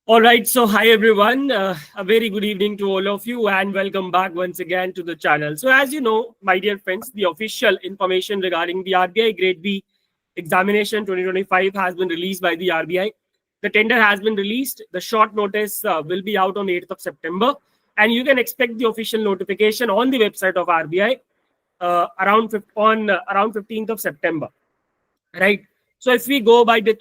All right, so hi everyone. A very good evening to all of you, and welcome back once again to the channel. So, as you know, my dear friends, the official information regarding the RBI Grade B examination 2025 has been released by the RBI. The tender has been released. The short notice will be out on 8th of September, and you can expect the official notification on the website of RBI around 15th of September. Right. So if we go by the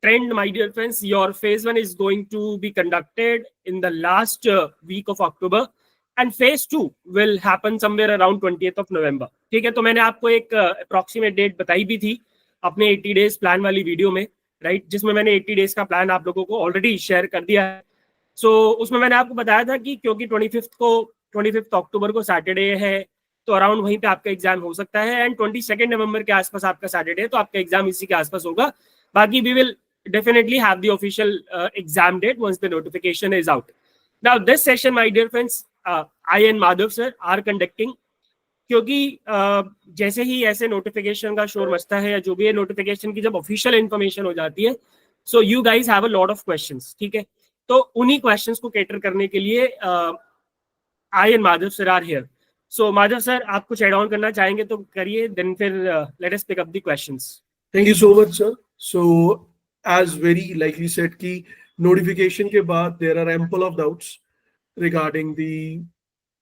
trend, my dear friends, your phase 1 is going to be conducted in the last week of October, and phase 2 will happen somewhere around 20th of November. ठीक है, तो मैंने आपको एक approximate date बताई भी थी अपने 80 डेज प्लान वाली वीडियो में, राइट, जिसमें मैंने 80 डेज का प्लान आप लोगों को ऑलरेडी शेयर कर दिया है. सो उसमें मैंने आपको बताया था कि क्योंकि 25 अक्टूबर को सैटरडे है, तो अराउंड वहीं पे आपका एग्जाम हो सकता है, एंड 22 नवंबर के आसपास आपका सैटरडे है, तो आपका एग्जाम इसी के आसपास होगा. बाकी we will definitely have the official exam date once the notification is out. Now this session, my dear friends, I and Madhav sir are conducting, क्योंकि जैसे ही ऐसे नोटिफिकेशन का शोर मचता है या जो भी है, नोटिफिकेशन की जब ऑफिशियल इन्फॉर्मेशन हो जाती है, so you guys have a lot of questions. ठीक है, तो उन्हीं क्वेश्चंस को कैटर करने के लिए I and Madhav sir are here. So Madhav sir, आप कुछ एड ऑन करना चाहेंगे तो करिए, देन फिर let us pick up the questions. Thank you so much sir. So as very likely said ki notification ke baad there are ample of doubts regarding the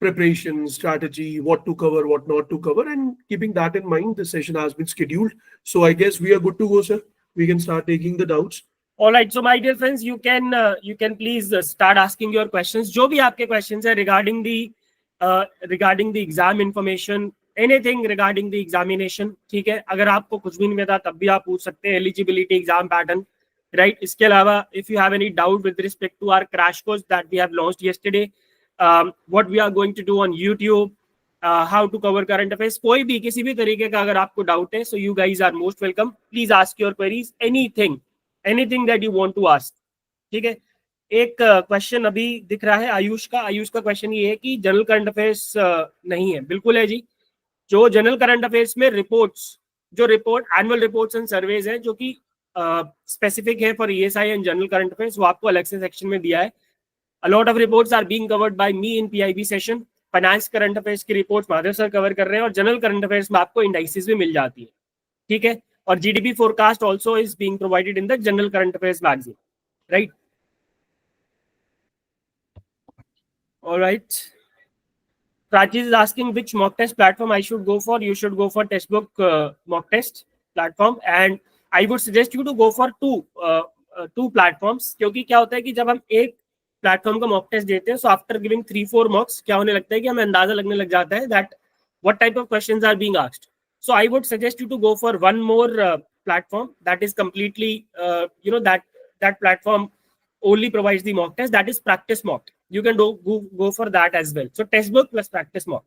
preparation strategy, what to cover, what not to cover, and keeping that in mind the session has been scheduled. So I guess we are good to go sir. We can start taking the doubts. All right, so my dear friends, you can please start asking your questions. जो भी आपके questions है regarding the exam information, anything regarding the examination. ठीक है, अगर आपको कुछ भी नहीं पता तब भी आप पूछ सकते हैं. Eligibility, exam pattern, right? इसके अलावा if you have any doubt with respect to our crash course that we have launched yesterday, what we are going to do on YouTube, how to cover current affairs, कोई भी किसी भी तरीके का अगर आपको डाउट है, so you guys are most welcome. Please ask your queries, anything that you want to ask. ठीक है, एक क्वेश्चन अभी दिख रहा है आयुष का क्वेश्चन ये है कि जनरल करंट अफेयर्स नहीं है. बिल्कुल है जी. जो जनरल करंट अफेयर्स में एनुअल रिपोर्ट्स एंड सर्वेज है जो कि स्पेसिफिक है for ESI and general current affairs, वो आपको अलग से सेक्शन में दिया है. A lot of reports are being covered by me in PIB session. Finance current affairs की रिपोर्ट्स माधव सर कवर कर रहे हैं, और जनरल करंट अफेयर्स में आपको इंडाइसिस भी मिल जाती है. ठीक है, और GDP forecast also is being provided in the general current affairs magazine, right? All right. Prachi is asking which mock test platform I should go for. You should go for Testbook mock test platform, and I would suggest you to go for two platforms. क्योंकि क्या होता है कि जब हम एक platform का mock test देते हैं, so after giving 3-4 mocks, क्या होने लगता है कि हमें अंदाजा लगने लग जाता है that what type of questions are being asked. So I would suggest you to go for one more platform that is completely that platform only provides the mock test, that is practice mock. You can go for that as well. So Testbook plus practice mock.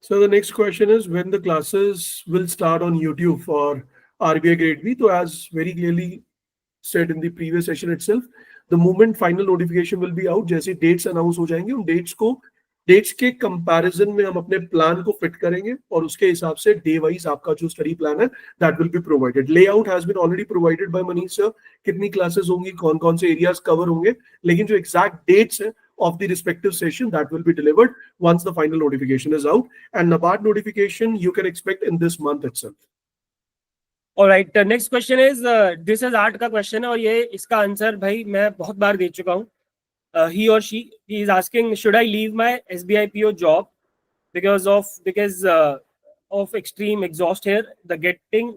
So the next question is when the classes will start on YouTube for RBI Grade B. So as very clearly said in the previous session itself, the moment final notification will be out, जैसे dates announce हो जाएंगे, उन dates के comparison में हम अपने plan को fit करेंगे, और उसके हिसाब से day wise आपका जो study plan है that will be provided. Layout has been already provided by Manish Sir. कितनी classes होंगी, कौन-कौन से areas cover होंगे, लेकिन जो exact dates है of the respective session that will be delivered once the final notification is out, and NABARD notification you can expect in this month itself. All right, the next question is this is art का question है, और ये इसका answer भाई मैं बहुत बार दे चुका हूँ. He or she is asking, should I leave my SBI PO job because of extreme exhaust here, the getting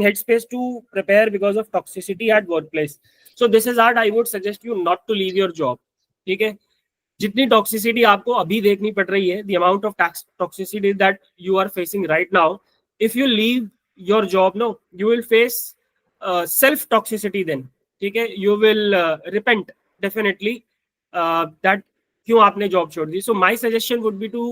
headspace to prepare because of toxicity at workplace. So this is art. I would suggest you not to leave your job. ठीक है, जितनी toxicity आपको अभी देखनी पड़ रही है, the amount of toxicity that you are facing right now, if you leave your job, no, you will face self toxicity then. ठीक है, you will repent definitely that क्यों आपने जॉब छोड़ दी. So my suggestion would be to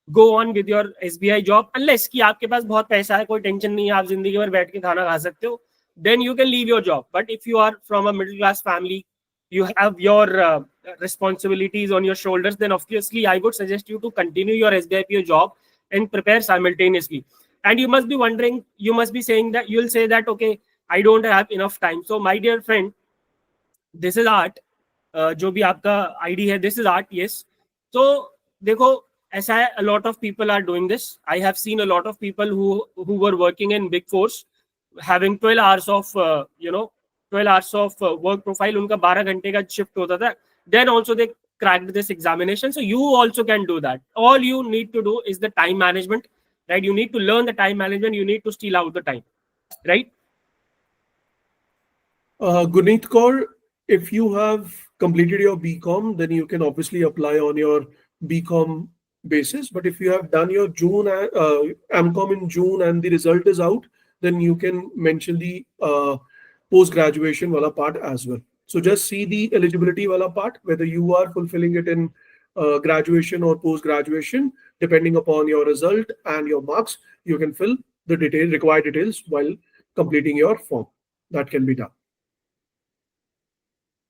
go on with your SBI job, unless कि आपके पास बहुत पैसा है, कोई टेंशन नहीं है, आप जिंदगी भर बैठ के खाना खा सकते हो, then you can leave your job. But if you are from a middle class family, you have your responsibilities on your shoulders, then obviously I would suggest you to continue your SBI PO job and prepare simultaneously. And you must be wondering, you must be saying that, you'll say that, okay, I don't have enough time. So my dear friend, this is art, जो भी आपका ID है, this is art, yes. तो देखो, ऐसा है, a lot of people are doing this. I have seen a lot of people who were working in big fours having 12 hours of 12 hours of work profile. उनका 12 घंटे का shift होता था. Then also they cracked this examination. So you also can do that. All you need to do is the time management, right? You need to learn the time management. You need to steal out the time, right? Guneet Kaur, if you have completed your BCom, then you can obviously apply on your BCom basis. But if you have done your MCom in June and the result is out, then you can mention the post graduation wala part as well. So just see the eligibility wala part, whether you are fulfilling it in graduation or post graduation, depending upon your result and your marks, you can fill the required details while completing your form. That can be done.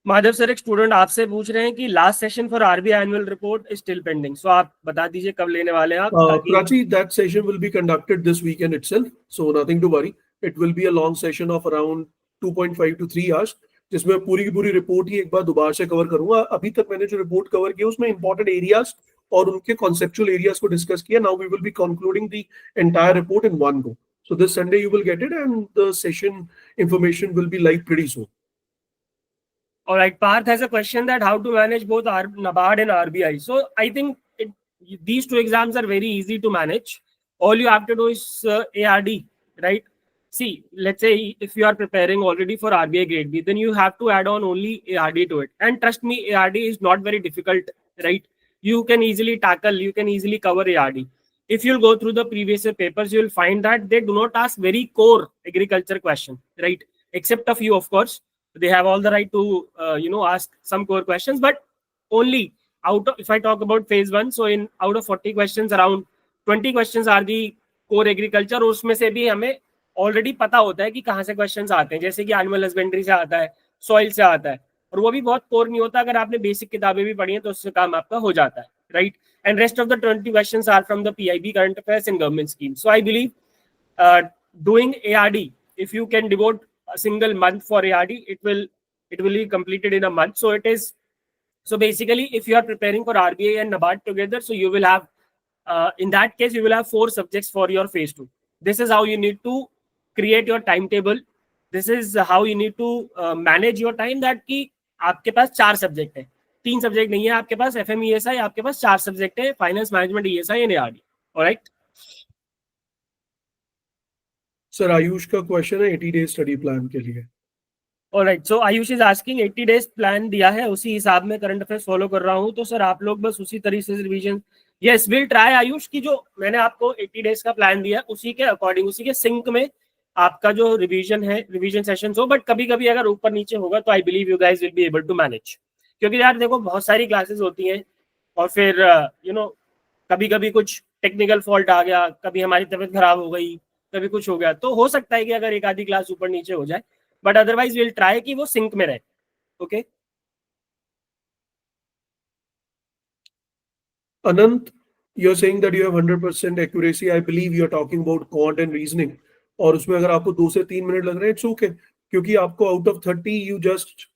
Madhav sir, एक student आपसे पूछ रहे हैं कि last session for RBI annual report is still pending. So आप बता दीजिए कब लेने वाले हैं आप. Prachi, that session will be conducted this weekend itself, so nothing to worry. It will be a long session of around 2.5 to 3 hours, जिसमें पूरी की पूरी रिपोर्ट ही एक बार दोबारा से कवर करूंगा. अभी तक मैंने जो रिपोर्ट कवर किया उसमें इंपॉर्टेंट एरियाज और उनके कॉन्सेप्चुअल एरियाज को डिस्कस किया. Now we will be concluding the entire report in one go. So this Sunday you will get it, and the session information will be live pretty soon. All right, Parth has a question that how to manage both NABARD and RBI. So I think these two exams are very easy to manage. All you have to do is ARD, right? See, let's say if you are preparing already for RBI Grade B, then you have to add on only ARD to it. And trust me, ARD is not very difficult, right? You can easily tackle, you can easily cover ARD. If you'll go through the previous year papers, you'll find that they do not ask very core agriculture question, right? Except a few, of course. They have all the right to ask some core questions, but only out of, if I talk about phase 1, so in out of 40 questions, around 20 questions are the core agriculture. और उसमें से भी हमें already पता होता है कि कहाँ से क्वेश्चंस आते हैं, जैसे कि एनिमल हस्बेंड्री से आता है, सॉइल से आता है, और वो भी बहुत कोर नहीं होता. अगर आपने बेसिक किताबें भी पढ़ी हैं तो उससे काम आपका हो जाता है, right? And rest of the 20 questions are from the PIB, current affairs and government scheme. So I believe doing ARD, if you can devote a single month for ARD, it will be completed in a month. So basically, if you are preparing for RBI and NABARD together, so you will have in that case you will have 4 subjects for your phase 2. This is how you need to create your timetable. This is how you need to manage your time, that कि आपके पास 4 subject है, 3 subject नहीं है आपके पास. FM ESI आपके पास 4 subject है, finance management ESI and ARD. Alright sir, Ayush का question है 80 डेज स्टडी प्लान के लिए. Alright, so Ayush is asking 80 days plan दिया है, उसी हिसाब में करंट अफेयर्स फॉलो कर रहा हूँ. तो सर आप लोग बस उसी तरीके से revision. Yes, will try Ayush की जो मैंने आपको 80 डेज का प्लान दिया उसी के अकॉर्डिंग, उसी के सिंक में आपका जो रिवीजन है, रिवीजन सेशंस हो. बट कभी कभी अगर ऊपर नीचे होगा तो I believe you guys will be able to manage, क्योंकि यार देखो बहुत सारी क्लासेस होती हैं और फिर कभी कभी कुछ टेक्निकल फॉल्ट आ गया, कभी हमारी तबीयत खराब हो गई, कभी कुछ हो गया, तो हो सकता है कि अगर एक आधी क्लास ऊपर नीचे हो जाए, बट अदरवाइज विल ट्राई कि वो सिंक में रहे. Okay Anant, you're saying that you have 100% accuracy. I believe you're talking about quant and reasoning. और उसमें अगर आपको 2 से 3 मिनट लग रहे हैं, इट्स ओके, क्योंकि आपको out of 30 you just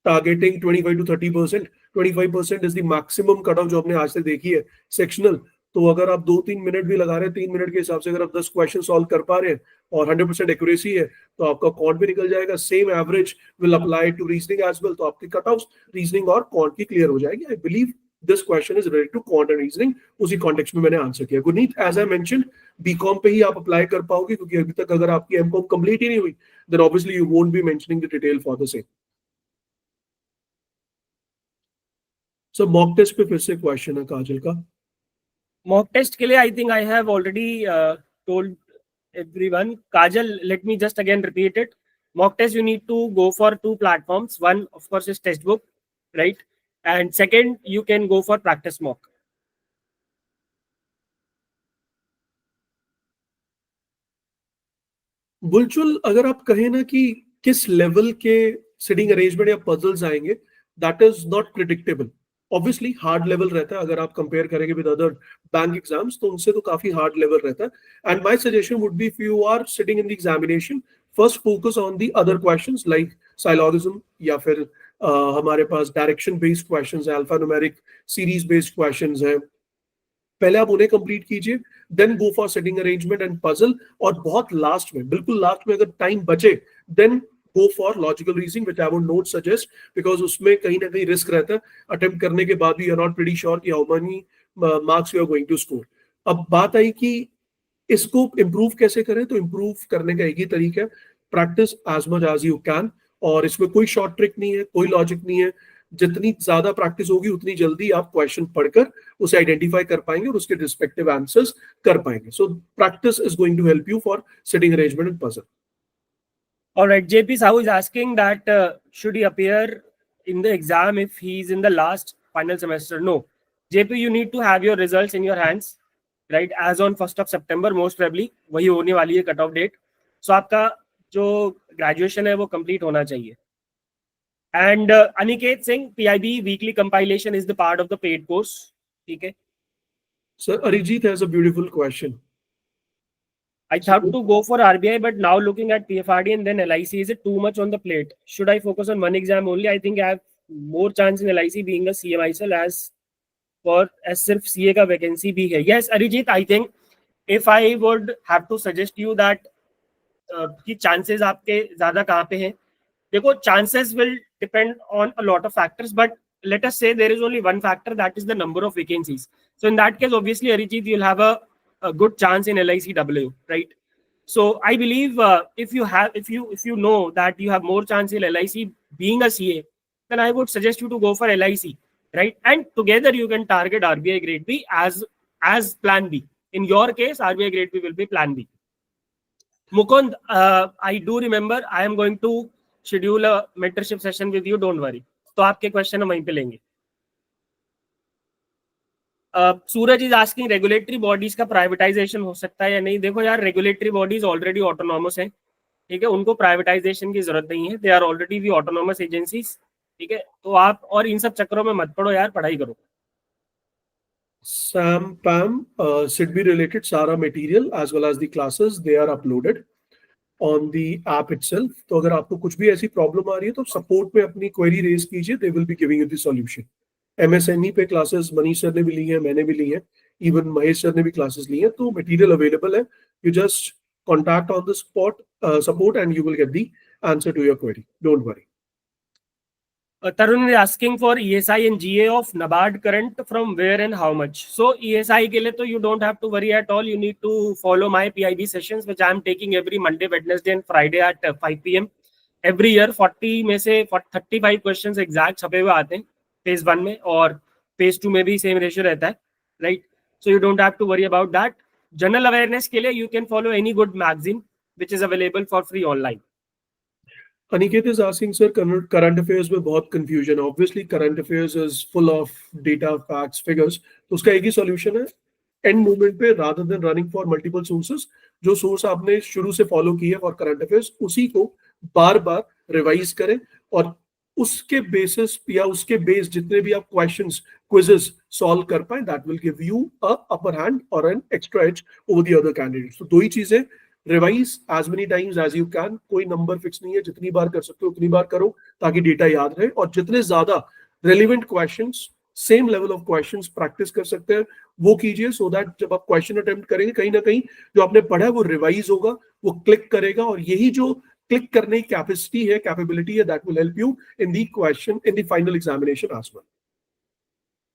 targeting 25 to 30%. 25% is the maximum cut off जो आपने आज तक देखी है सेक्शनल. तो अगर आप 2-3 मिनट भी लगा रहे हैं, 3 मिनट के हिसाब से अगर आप 10 क्वेश्चन सॉल्व कर पा रहे हैं और 100% एक्यूरेसी है, तो आपका क्वांट भी निकल जाएगा. Same average will apply to reasoning as well. तो आपकी कट ऑफ रीजनिंग और क्वांट की क्लियर हो जाएगी. I believe this question is related to quant and reasoning. उसी कॉन्टेक्स्ट में मैंने आंसर किया. Guneet, as I mentioned, BCom पे ही आप अप्लाई कर पाओगे, क्योंकि अभी तक अगर आपकी एमकॉम कंप्लीट ही नहीं हुई, then obviously you won't be mentioning the detail for the same. So mock test पे फिर से क्वेश्चन है काजल का. मॉक टेस्ट के लिए I think I have already told everyone. Kajal, let me just again repeat it. Mock test, you need to go for 2 platforms. One, of course, is Testbook, right? And second, you can go for practice mock. बुलचुल, अगर आप कहें ना कि किस level के sitting arrangement या puzzles आएंगे, that is not predictable. Obviously hard level रहता है. अगर आप कंपेयर करेंगे विद अदर बैंक एग्जाम्स, तो उनसे तो काफी हार्ड लेवल रहता है. And my suggestion would be, if you are sitting in the examination, first focus on the other questions like syllogism या फिर हमारे पास डायरेक्शन बेस्ड क्वेश्चंस है, अल्फान्यूमेरिक सीरीज बेस्ड क्वेश्चंस है, पहले आप उन्हें कंप्लीट कीजिए, then go for sitting arrangement and puzzle, और बहुत लास्ट में, बिल्कुल लास्ट में अगर टाइम बचे, then go for logical reasoning, which I would not suggest, because उसमें कहीं ना कहीं रिस्क रहता है, अटेम्प्ट करने के बाद भी you are not pretty sure कि how many marks you are going to score. अब बात आई कि इसको इम्प्रूव कैसे करें, तो इम्प्रूव करने का एक ही तरीका है, practice as much as you can, और इसमें कोई शॉर्ट ट्रिक नहीं है, कोई लॉजिक नहीं है, जितनी ज्यादा प्रैक्टिस होगी उतनी जल्दी आप क्वेश्चन पढ़कर उसे आइडेंटिफाई कर पाएंगे और उसके रिस्पेक्टिव आंसर्स कर पाएंगे। So practice is going to help you for sitting arrangement and puzzle. All right, JP Sahu is asking that should he appear in the exam if he is in the last final semester? No, JP, you need to have your results in your hands, right? As on 1st of September, most probably वही होने वाली है cut off date. सो आपका जो graduation है वो complete होना चाहिए। And Aniket Singh, PIB weekly compilation is the part of the paid course, ठीक है? Sir Arijit has a beautiful question. I thought to go for RBI, but now looking at PFRDA and then LIC, is it too much on the plate? Should I focus on one exam only? I think I have more chance in LIC being a CA myself as सिर्फ CA का vacancy भी है। Yes, Arijit, I think if I would have to suggest you that कि chances आपके ज़्यादा कहाँ पे हैं? देखो, chances will depend on a lot of factors, but let us say there is only one factor, that is the number of vacancies. So in that case, obviously, Arijit, you'll have a good chance in LICW, right? So I believe if you know that you have more chance in LIC being a CA, then I would suggest you to go for LIC, right? And together you can target RBI Grade B as plan B. In your case, RBI Grade B will be plan B. Mukund, I do remember I am going to schedule a mentorship session with you. Don't worry. तो आपके question हम वहीं पे लेंगे। सूरज is asking regulatory bodies का privatisation हो सकता है या नहीं? देखो यार, रेगुलेटरी बॉडीज ऑलरेडी ऑटोनॉमस हैं, ठीक है? उनको प्राइवेटाइजेशन की जरूरत नहीं है, they are already the autonomous agencies, ठीक है? तो आप और इन सब चक्करों में मत पड़ो यार, पढ़ाई करो। Sam Pam, SIDBI related सारा material as well as the classes they are uploaded on the app itself. तो अगर आपको कुछ भी ऐसी प्रॉब्लम आ रही है तो सपोर्ट में अपनी क्वेरी रेज कीजिए, they will be giving you the solution. MSME पे क्लासेस मनीष सर ने भी ली है, मैंने भी ली है, इवन महेश सर ने भी क्लासेस ली है, तो मटेरियल अवेलेबल है, you just contact on the spot support and you will get the answer to your query, don't worry. Tarun is asking for ESI and GA of NABARD current, from where and how much? So ESI के लिए तो you don't have to worry at all. You need to follow my PIB sessions, which I am taking every Monday, Wednesday and Friday at 5 PM. Every year 40 में से 35 questions exact छपे हुए आते हैं phase 1 में, और फेज 2 में भी सेम रेशियो रहता है, right? So you don't have to worry about that. General awareness के लिए you can follow any good magazine which is available for free online. Aniket is asking sir, current affairs में बहुत confusion है, obviously current affairs is full of data, facts, figures, तो उसका एक ही solution है, एंड मूवमेंट पे rather than running for multiple sources, जो सोर्स आपने शुरू से फॉलो किया फॉर करंट अफेयर्स उसी को बार बार रिवाइज करें, और उसके बेसिस या उसके बेस जितने भी आप क्वेश्चंस, क्विजेस सॉल्व कर पाए, that will give you a upper hand और an extra edge over the other candidates. तो दो ही चीजें, revise as many times as you can, कोई नंबर फिक्स नहीं है, जितनी बार कर सकते हो उतनी बार करो ताकि डेटा याद रहे, और जितने ज्यादा relevant questions, same level of questions practice कर सकते हैं वो कीजिए, सो दैट जब आप क्वेश्चन अटेम्प्ट करेंगे कहीं ना कहीं जो आपने पढ़ा है वो रिवाइज होगा, वो क्लिक करेगा, और यही जो क्लिक करने की कैपेसिटी है, कैपेबिलिटी है, that will help you in the question, in the final examination as well.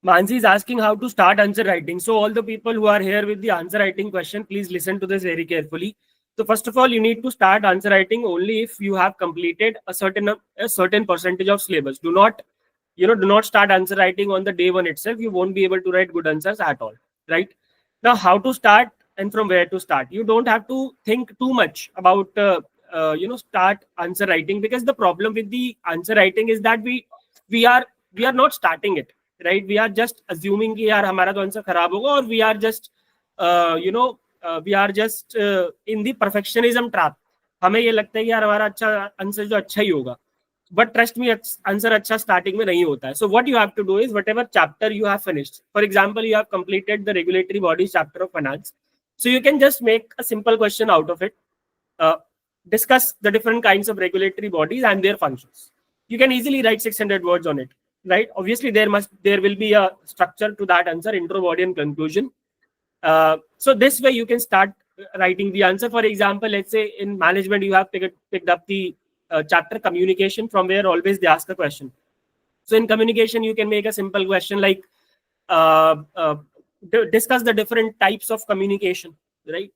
Mansi is asking how to start answer writing. So all the people who are here with the answer writing question, please listen to this very carefully. So first of all, you need to start answer writing only if you have completed a certain percentage of syllabus. Do not start answer writing on the day one itself. You won't be able to write good answers at all, right? Now, how to start and from where to start? You don't have to think too much about start answer writing, because the problem with the answer writing is that we are not starting it, right? We are just assuming कि यार हमारा तो answer खराब होगा, और we are just in the perfectionism trap. हमें ये लगता है कि यार हमारा अच्छा आंसर जो अच्छा ही होगा, but trust me, आंसर अच्छा स्टार्टिंग में नहीं होता है. So what you have to do is whatever chapter you have finished, for example, you have completed the regulatory bodies chapter of finance, so you can just make a simple question out of it. Discuss the different kinds of regulatory bodies and their functions. you can easily write 600 words on it, right? Obviously, there will be a structure to that answer, intro, body, and conclusion. So this way you can start writing the answer. For example, let's say in management you have picked up the chapter communication, from where always they ask a question. So in communication you can make a simple question like discuss the different types of communication, right?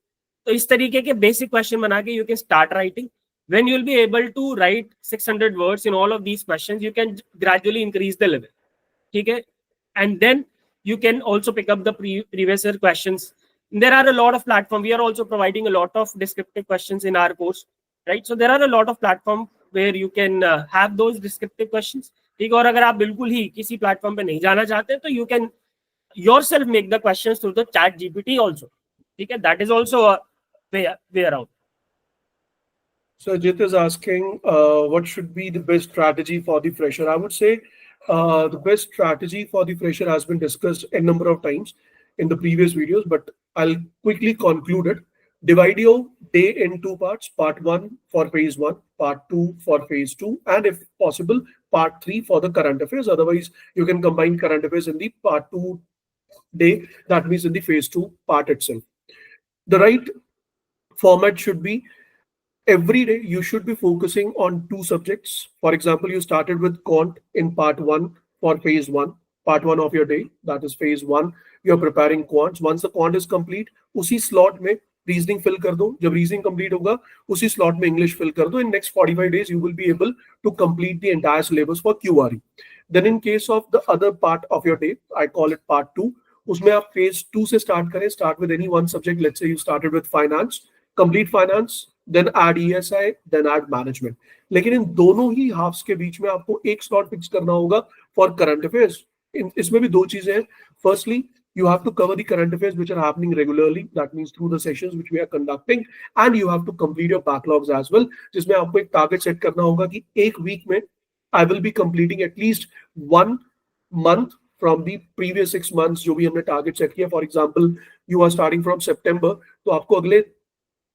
So इस तरीके के basic question बना के you can start writing. When you'll be able to write 600 words in all of these questions, you can gradually increase the level. Okay? And then you can also pick up the previous year questions. There are a lot of platforms. We are also providing a lot of descriptive questions in our course, right? So there are a lot of platforms where you can have those descriptive questions. ठीक है, और अगर आप बिल्कुल ही किसी platform पे नहीं जाना चाहते तो you can yourself make the questions through the chat GPT also. ठीक है, that is also a way around. So Ajit is asking, what should be the best strategy for the fresher? I would say the best strategy for the fresher has been discussed a number of times in the previous videos, but I'll quickly conclude it. Divide your day in two parts, part 1 for phase 1, part 2 for phase 2, and if possible, part 3 for the current affairs. Otherwise, you can combine current affairs in the part 2 day, that means in the phase 2 part itself. The right format should be every day you should be focusing on 2 subjects. For example, you started with quant in part 1 for phase 1, part 1 of your day, that is phase 1. You're preparing quants. Once the quant is complete, उसी slot में reasoning fill कर दो. जब reasoning complete होगा, उसी slot में English fill कर दो. In next 45 days, you will be able to complete the entire syllabus for QRE. Then in case of the other part of your day, I call it part 2. उसमें आप phase 2 से start करें. Start with any one subject. Let's say you started with finance, complete finance, then add ESI, then add management. लेकिन इन दोनों ही halves के बीच में आपको एक slot fix करना होगा for current affairs. इसमें भी 2 चीजें हैं. Firstly, you have to cover the current affairs which are happening regularly. That means through the sessions which we are conducting, and you have to complete your backlogs as well. जिसमें आपको एक target set करना होगा कि एक week में I will be completing at least 1 month from the previous 6 months जो भी हमने target set किया. For example, you are starting from September, तो आपको अगले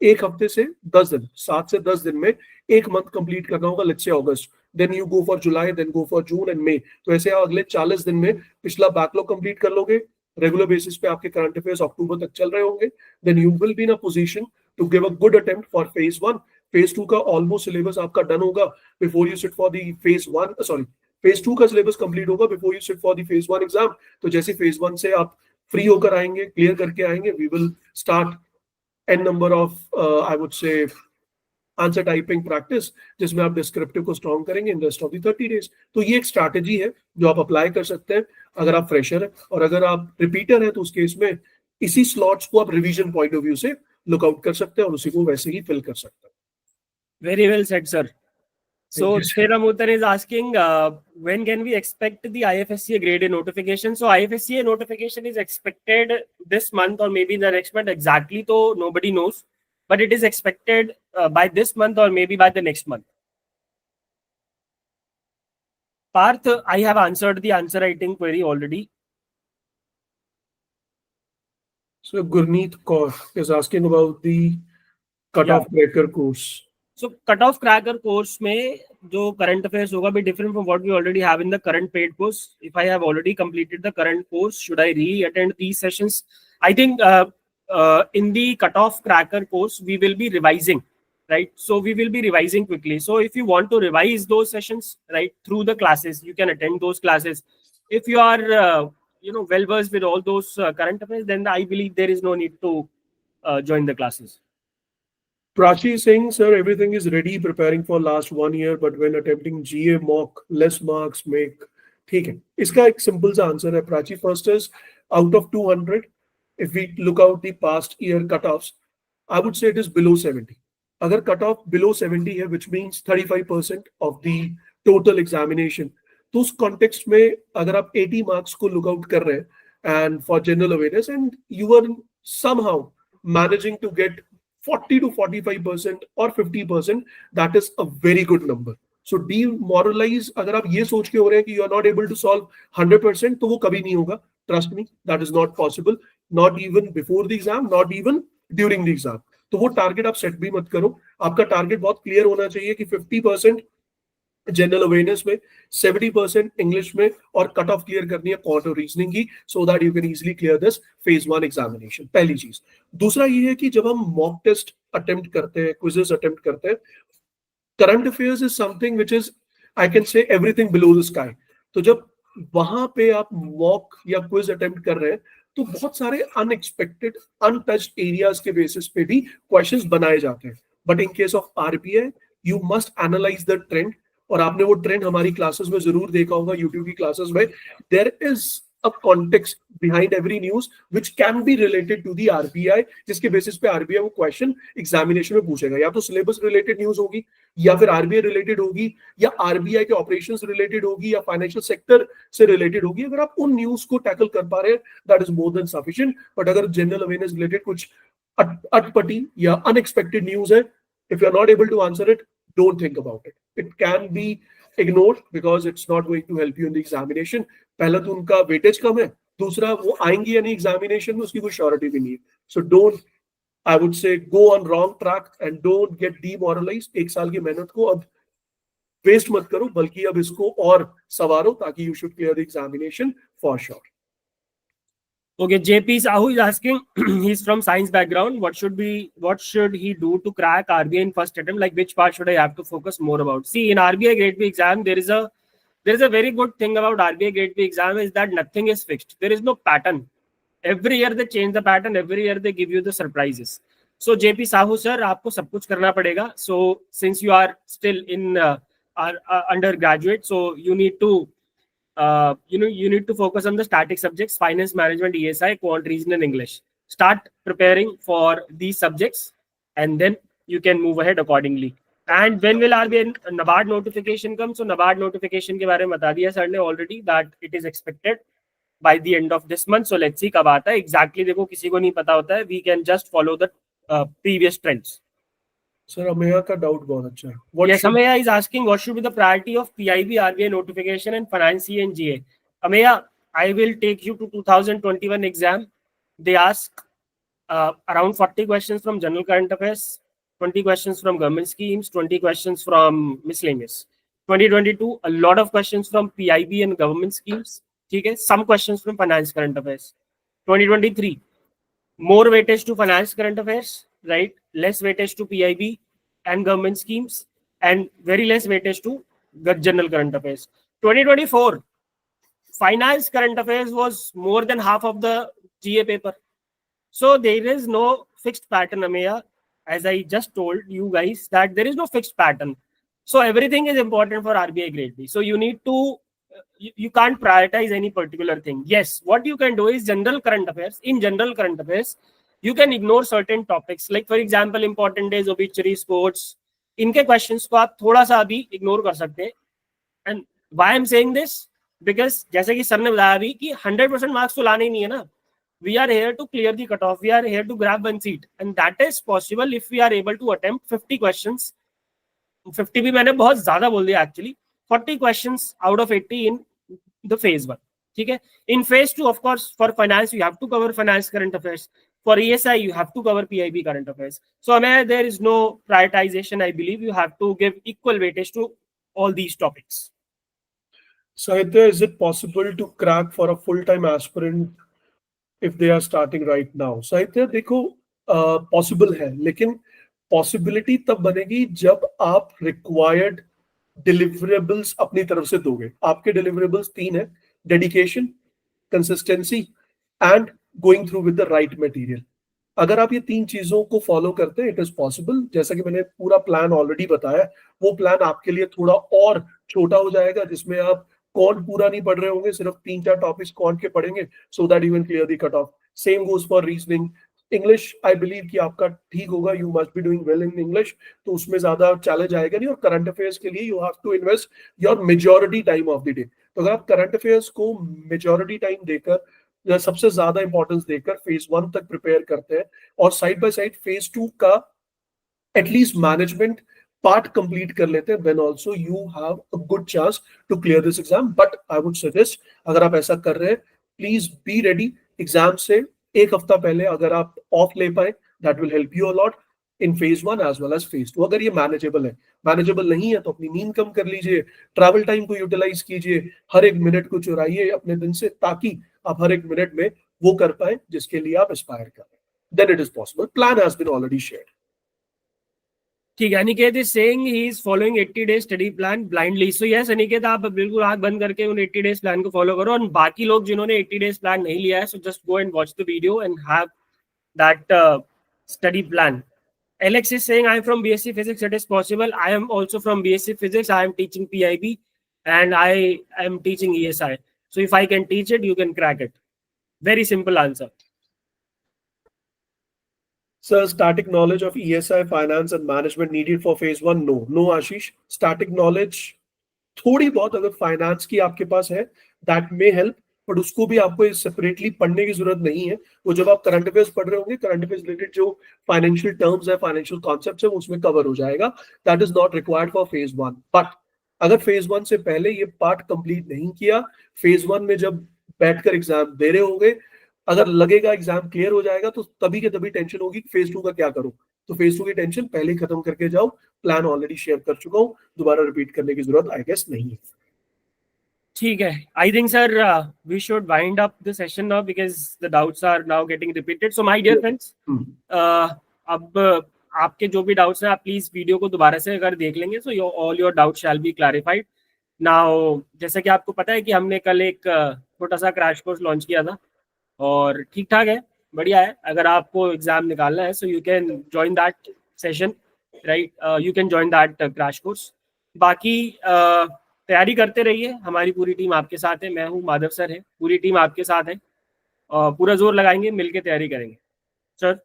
एक हफ्ते से 10 दिन, 7 से 10 दिन में एक मंथ कंप्लीट करना होगा. Let's say August, then you go for July, then go for June and May. तो ऐसे आप अगले 40 दिन में पिछला बैकलॉग कंप्लीट कर लोगे. रेगुलर बेसिस पे आपके करंट अफेयर्स अक्टूबर तक चल रहे होंगे. Then you will be in a position to give a good attempt for phase 1. Phase 2 का ऑलमोस्ट सिलेबस आपका डन होगा before you sit for the phase 1, sorry phase 2 का सिलेबस कंप्लीट होगा before you sit for the phase 1 exam. तो जैसे phase 1 से आप free होकर आएंगे, क्लियर करके आएंगे, we will start n number of I would say answer typing practice, जिसमें आप डिस्क्रिप्टिव को स्ट्रॉन्ग करेंगे in rest of the 30 days. तो ये एक स्ट्रैटेजी है जो आप अप्लाई कर सकते हैं अगर आप फ्रेशर हैं. और अगर आप रिपीटर हैं तो उस केस में इसी स्लॉट्स को आप रिवीजन पॉइंट ऑफ व्यू से लुकआउट कर सकते हैं और उसी को वैसे ही फिल कर सकते हैं. Very well said sir. So Shiramutan is asking, when can we expect the IFSCA Grade A notification? So IFSCA notification is expected this month or maybe the next month. Exactly, so nobody knows, but it is expected by this month or maybe by the next month. Parth, I have answered the answer writing query already. So Gurneet Kaur is asking about the cutoff cracker course. So cutoff cracker course में जो current affairs होगा be different from what we already have in the current paid course. If I have already completed the current course, should I re-attend these sessions? I think in the cutoff cracker course we will be revising, right? So we will be revising quickly. So if you want to revise those sessions, right, through the classes, you can attend those classes. If you are well versed with all those current affairs, then I believe there is no need to join the classes. Prachi is saying, sir, everything is ready, preparing for last 1 year, but when attempting GA mock, less marks make. ठीक है, इसका एक simple सा answer है Prachi. First is out of 200, if we look out the past year cutoffs, I would say it is below 70. अगर cutoff below 70 है, which means 35% of the total examination, तो उस context में अगर आप 80 marks को look out कर रहे हैं and for general awareness and you are somehow managing to get 40 to 45% or 50%, that is a very good number. So demoralize अगर आप ये सोच के हो रहे हैं कि you are not able to solve 100%, तो वो कभी नहीं होगा. Trust me, that is not possible. Not even before the exam, not even during the exam. तो वो टारगेट आप सेट भी मत करो. आपका टारगेट बहुत क्लियर होना चाहिए कि 50% जनरल अवेयरनेस में, 70% इंग्लिश में, और कट ऑफ क्लियर करनी है क्वांट और रीजनिंग की, so that you can easily clear this phase 1 examination. पहली चीज। दूसरा ये है कि जब हम मॉक टेस्ट अटेम्प्ट करते हैं, क्विजेस अटेम्प्ट करते हैं, current affairs is something which is, I can say, everything below the sky. तो जब वहां पे आप मॉक या क्विज अटेम्प्ट कर रहे हैं तो बहुत सारे अनएक्सपेक्टेड अनटच्ड एरियाज के बेसिस पे भी क्वेश्चंस बनाए जाते हैं। But in case of RBI you must analyse the trend, और आपने वो ट्रेंड हमारी क्लासेस में जरूर देखा होगा, यूट्यूब की क्लासेस में। There is a context behind every news which can be related to the RBI, जिसके बेसिस पे आरबीआई वो क्वेश्चन एग्जामिनेशन में पूछेगा। या तो सिलेबस रिलेटेड न्यूज होगी, या फिर आरबीआई रिलेटेड होगी, या आरबीआई के ऑपरेशंस रिलेटेड होगी, या फाइनेंशियल सेक्टर से रिलेटेड होगी। अगर आप उन न्यूज को टैकल कर पा रहे हैं, that is more than sufficient. But अगर जनरल अवेयरनेस रिलेटेड कुछ अटपटी या अनएक्सपेक्टेड न्यूज है, if you're not able to answer it, don't think about it. It can be ignored because it's not going to help you in the examination. पहला तो उनका weightage कम है, दूसरा वो आएंगे या नहीं एग्जामिनेशन में उसकी कोई श्योरिटी भी नहीं है। So don't, I would say, go on wrong track and don't get demoralised. एक साल की मेहनत को अब वेस्ट मत करो, बल्कि अब इसको और संवारो, ताकि you should clear the examination for sure. Okay, JP Sahu is asking, he's from science background. What should he do to crack RBI in first attempt? Like, which part should I have to focus more about? See, in RBI Grade B exam, there is a very good thing about RBI Grade B exam is that nothing is fixed. There is no pattern. Every year they change the pattern. Every year they give you the surprises. So JP Sahu sir, आपको सब कुछ करना पड़ेगा. So since you are still in undergraduate, so you need to you need to focus on the static subjects: finance, management, ESI, quant, reason, and English. Start preparing for these subjects, and then you can move ahead accordingly. And when will RBI NABARD notification come? So NABARD notification के बारे में बता दिया sir ने already, that it is expected by the end of this month. So let's see कब आता है exactly. देखो किसी को नहीं पता होता है. We can just follow the previous trends. Sir, Ameya का doubt बहुत अच्छा है. Yes, Ameya is asking what should be the priority of PIB, RBI notification and finance and GA. Ameya, I will take you to 2021 exam. They ask around 40 questions from general current affairs, 20 questions from government schemes, 20 questions from miscellaneous. 2022, a lot of questions from PIB and government schemes. Okay, some questions from finance current affairs. 2023, more weightage to finance current affairs, right? Less weightage to PIB and government schemes, and very less weightage to general current affairs. 2024, finance current affairs was more than half of the GA paper. So there is no fixed pattern, Ameya. As I just told you guys, that there is no fixed pattern. So everything is important for RBI Grade B. So you need to, you can't prioritize any particular thing. Yes, what you can do is general current affairs. In general current affairs, you can ignore certain topics. Like for example, important days, obituary, sports. इनके questions को आप थोड़ा सा अभी ignore कर सकते हैं. And why I'm saying this? Because जैसे कि सर ने बताया अभी कि 100% marks तो लाने ही नहीं है ना. We are here to clear the cutoff. We are here to grab one seat, and that is possible if we are able to attempt 50 questions. 50 भी मैंने बहुत ज्यादा बोल दिया actually. 40 questions out of 80 in the phase 1. ठीक है. In phase 2, of course, for finance you have to cover finance current affairs. For ESI you have to cover PIB current affairs. So I mean, there is no prioritization. I believe you have to give equal weightage to all these topics. Sahitya, is it possible to crack for a full-time aspirant if they are starting right now? Sahitya, देखो possible है, लेकिन possibility तब बनेगी जब आप required deliverables अपनी तरफ से दोगे. आपके deliverables 3 है: dedication, consistency and going through with the right material. अगर आप ये 3 चीजों को फॉलो करते हैं, इट इज पॉसिबल. जैसा कि मैंने पूरा प्लान ऑलरेडी बताया, वो प्लान आपके लिए थोड़ा और छोटा हो जाएगा, जिसमें आप कौन पूरा नहीं पढ़ रहे होंगे, सिर्फ 3-4 टॉपिक्स कौन के पढ़ेंगे, so that you can clear the cut off. Same goes for reasoning. English I believe कि आपका ठीक होगा, you must be doing well in English, तो उसमें ज्यादा चैलेंज आएगा नहीं. और करंट अफेयर्स के लिए you have to invest your majority time of the day. तो अगर आप करंट अफेयर्स को मेजॉरिटी टाइम देकर, सबसे ज्यादा इंपॉर्टेंस देकर फेज 1 तक प्रिपेयर करते हैं, और साइड बाय साइड फेज 2 का एटलीस्ट मैनेजमेंट पार्ट कंप्लीट कर लेते हैं, then also you have a good chance to clear this exam. But I would suggest, अगर आप ऐसा कर रहे हैं, प्लीज बी रेडी. एग्जाम से 1 हफ्ता पहले अगर आप ऑफ ले पाए, that will help you a lot. In phase 1 as well as phase 2, अगर ये मैनेजेबल है। मैनेजेबल नहीं है तो अपनी नींद कम कर लीजिए, ट्रैवल टाइम को यूटिलाइज कीजिए, हर एक मिनट को चुराइए अपने दिन से, ताकि आप हर एक मिनट में वो कर पाए जिसके लिए आप एस्पायर कर रहे हैं। Then it is possible. Plan has been already shared. ठीक है, Aniket is saying he is following 80 days study plan blindly. So yes Aniket, आप बिल्कुल आंख बंद करके उन 80 डेज प्लान को फॉलो करो, और बाकी लोग जिन्होंने 80 डेज प्लान नहीं लिया है, so just go and watch the video and have that study plan. Alex is saying, I am from BSc Physics. It is possible. I am also from BSc Physics. I am teaching PIB and I am teaching ESI. So if I can teach it, you can crack it. Very simple answer. Sir, static knowledge of ESI, finance and management needed for phase 1? No Ashish. Static knowledge थोड़ी बहुत अगर finance की आपके पास है, that may help, but उसको भी आपको separately पढ़ने की जरूरत नहीं है। वो जब आप करंट अफेयर्स पढ़ रहे होंगे, करंट अफेयर्स रिलेटेड जो फाइनेंशियल टर्म्स है, फाइनेंशियल कॉन्सेप्ट्स है, उसमें कवर हो जाएगा। That is not required for phase 1। But अगर फेज 1 से पहले ये पार्ट कंप्लीट नहीं किया, फेज 1 में जब बैठकर एग्जाम दे रहे होंगे, अगर लगेगा एग्जाम क्लियर हो जाएगा, तो तभी के तभी टेंशन होगी कि फेज 2 का क्या करूं। तो फेज 2 की टेंशन पहले ही खत्म करके जाओ। प्लान ऑलरेडी शेयर कर चुका हूं, दोबारा रिपीट करने की जरूरत आई गेस नहीं है। ठीक है, I think sir we should wind up the session now because the doubts are now getting repeated. So my dear friends, अब आपके जो भी डाउट्स हैं, आप प्लीज वीडियो को दोबारा से अगर देख लेंगे, so all your doubt shall be clarified. Now जैसा कि आपको पता है कि हमने कल एक छोटा सा क्रैश कोर्स लॉन्च किया था, और ठीक ठाक है, बढ़िया है। अगर आपको एग्जाम निकालना है, so you can join that session, right, you can join that crash course. बाकी तैयारी करते रहिए, हमारी पूरी टीम आपके साथ है, मैं हूँ, माधव सर है, पूरी टीम आपके साथ है, पूरा जोर लगाएंगे, मिलके तैयारी करेंगे sir.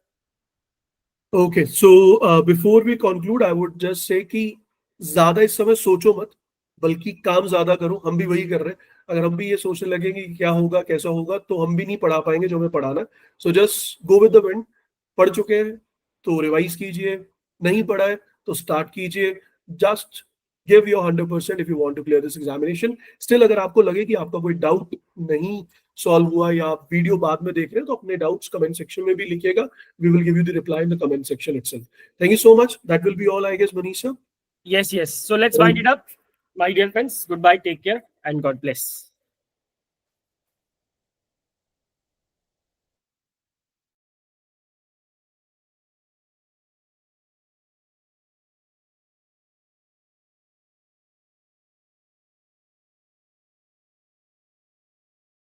Okay, so before we conclude I would just say कि ज्यादा इस समय सोचो मत, बल्कि काम ज्यादा करो। हम भी वही कर रहे हैं। अगर हम भी ये सोचने लगेंगे कि क्या होगा कैसा होगा, तो हम भी नहीं पढ़ा पाएंगे जो हमें पढ़ाना। So just go with the wind. पढ़ चुके हैं तो रिवाइज कीजिए, नहीं पढ़ा है तो स्टार्ट कीजिए। Just give your 100% if you want to clear this examination. Still अगर आपको लगे कि आपका कोई डाउट नहीं सॉल्व हुआ, या आप वीडियो बाद में देख रहे हैं, तो अपने डाउट्स कमेंट सेक्शन में भी लिखिएगा। We will give you the reply in the comment section itself. Thank you so much. That will be all I guess, Manish sir. Yes, so let's wind it up, my dear friends. Goodbye, take care, and God bless.